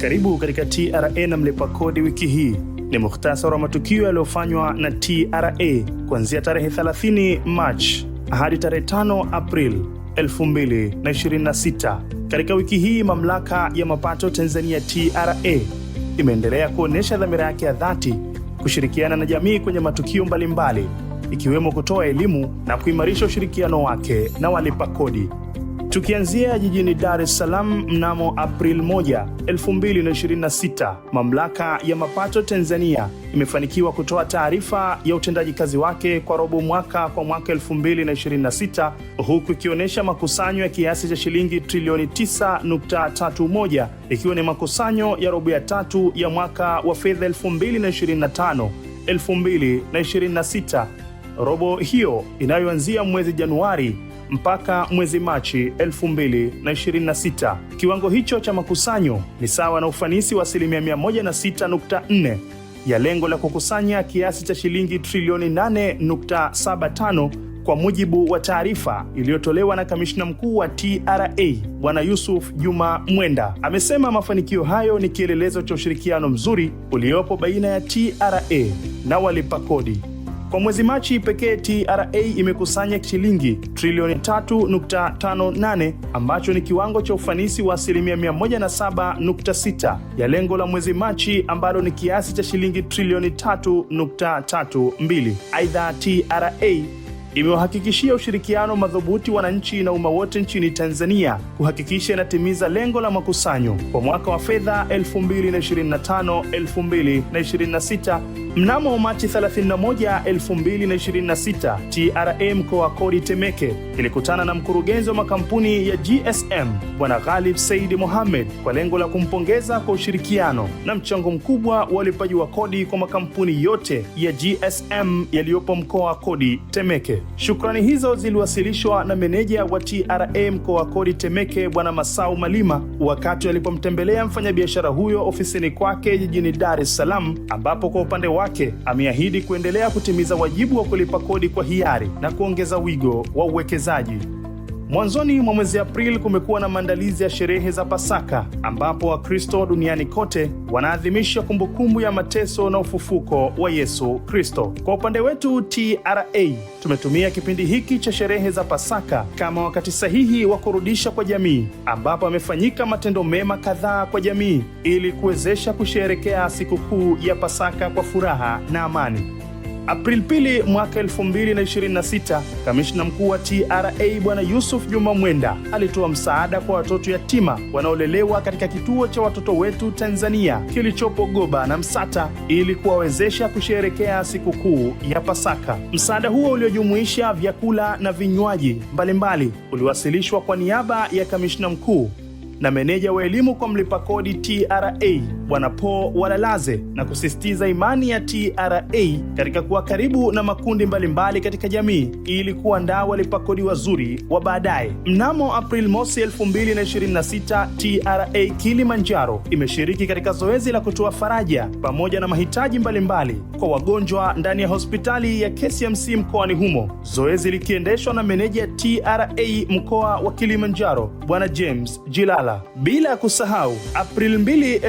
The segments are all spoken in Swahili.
Karibu katika TRA na mlipa kodi wiki hii. Ni mukhtasari wa matukio yaliyofanywa na TRA kuanzia tarehe 30 Machi hadi tarehe 5 April 2026. Katika wiki hii, mamlaka ya mapato Tanzania TRA imeendelea kuonesha dhamira yake ya dhati kushirikiana na jamii kwenye matukio mbalimbali, ikiwemo kutoa elimu na kuimarisha ushirikiano wake na walipa kodi. Tukianzia jijini Dar es Salaam, mnamo April 1, 2026, mamlaka ya mapato Tanzania imefanikiwa kutoa taarifa ya utendaji kazi wake kwa robo mwaka kwa mwaka 2026, huku ikionyesha makusanyo ya kiasi cha shilingi trilioni 9.31, ikiwa ni makusanyo ya robo ya tatu ya mwaka wa fedha 2025-2026. Robo hiyo inayoanzia mwezi Januari mpaka mwezi Machi 2026. Kiwango hicho cha makusanyo ni sawa na ufanisi wa 106.4 ya lengo la kukusanya kiasi cha shilingi trilioni 8.75 kwa mujibu wa taarifa iliyotolewa na Kamishna Mkuu wa TRA Bwana Yusuf Juma Mwenda. Amesema mafanikio hayo ni kielelezo cha ushirikiano mzuri uliopo baina ya TRA na walipa kodi. Kwa mwezi Machi pekee, TRA imekusanya shilingi trilioni 3.58 ambacho ni kiwango cha ufanisi wa 107.6 ya lengo la mwezi Machi ambalo ni kiasi cha shilingi trilioni 3.32. Aidha, TRA imewahakikishia ushirikiano madhubuti wananchi na umma wote nchini Tanzania kuhakikisha inatimiza lengo la makusanyo kwa mwaka wa fedha 2025-2026. Mnamo Machi 31, 2026, TRA mkoa wa kodi Temeke ilikutana na mkurugenzi wa makampuni ya GSM Bwana Ghalib Said Mohamed kwa lengo la kumpongeza kwa ushirikiano na mchango mkubwa wa walipaji wa kodi kwa makampuni yote ya GSM yaliyopo mkoa wa kodi Temeke. Shukrani hizo ziliwasilishwa na meneja wa TRA mkoa wa kodi Temeke Bwana Masau Malima wakati alipomtembelea mfanyabiashara huyo ofisini kwake jijini Dar es Salaam, ambapo kwa upande wake ameahidi kuendelea kutimiza wajibu wa kulipa kodi kwa hiari na kuongeza wigo wa uwekezaji. Mwanzoni mwa mwezi Aprili kumekuwa na maandalizi ya sherehe za Pasaka, ambapo Wakristo duniani kote wanaadhimisha kumbukumbu ya mateso na ufufuko wa Yesu Kristo. Kwa upande wetu TRA tumetumia kipindi hiki cha sherehe za Pasaka kama wakati sahihi wa kurudisha kwa jamii, ambapo amefanyika matendo mema kadhaa kwa jamii ili kuwezesha kusherehekea sikukuu ya Pasaka kwa furaha na amani. Aprili 2 mwaka 2026, Kamishna Mkuu wa TRA Bwana Yusuf Juma Mwenda alitoa msaada kwa watoto yatima wanaolelewa katika kituo cha watoto wetu Tanzania kilichopo Goba na Msata ili kuwawezesha kusherehekea sikukuu ya Pasaka. Msaada huo uliojumuisha vyakula na vinywaji mbalimbali uliwasilishwa kwa niaba ya Kamishna Mkuu na meneja wa elimu kwa mlipa kodi TRA Bwana Paul Walalaze, na kusisitiza imani ya TRA katika kuwa karibu na makundi mbalimbali katika jamii ili kuandaa walipa kodi wazuri wa baadaye. Mnamo April 1, 2026, TRA Kilimanjaro imeshiriki katika zoezi la kutoa faraja pamoja na mahitaji mbalimbali kwa wagonjwa ndani ya hospitali ya KCMC mkoani humo, zoezi likiendeshwa na meneja TRA mkoa wa Kilimanjaro Bwana James Jilala. Bila kusahau, April 2,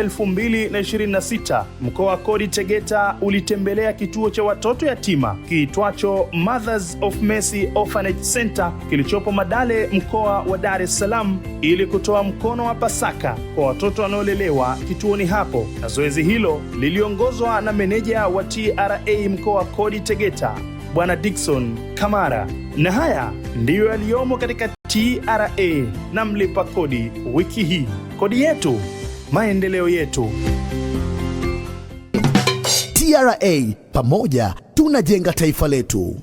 2026, mkoa wa kodi Tegeta ulitembelea kituo cha watoto yatima kiitwacho Mothers of Mercy Orphanage Center kilichopo Madale mkoa wa Dar es Salaam ili kutoa mkono wa Pasaka kwa watoto wanaolelewa kituoni hapo, na zoezi hilo liliongozwa na meneja wa TRA mkoa wa kodi Tegeta Bwana Dickson Kamara. Na haya ndiyo yaliyomo katika TRA na mlipa kodi wiki hii. Kodi yetu, maendeleo yetu. TRA, pamoja tunajenga taifa letu.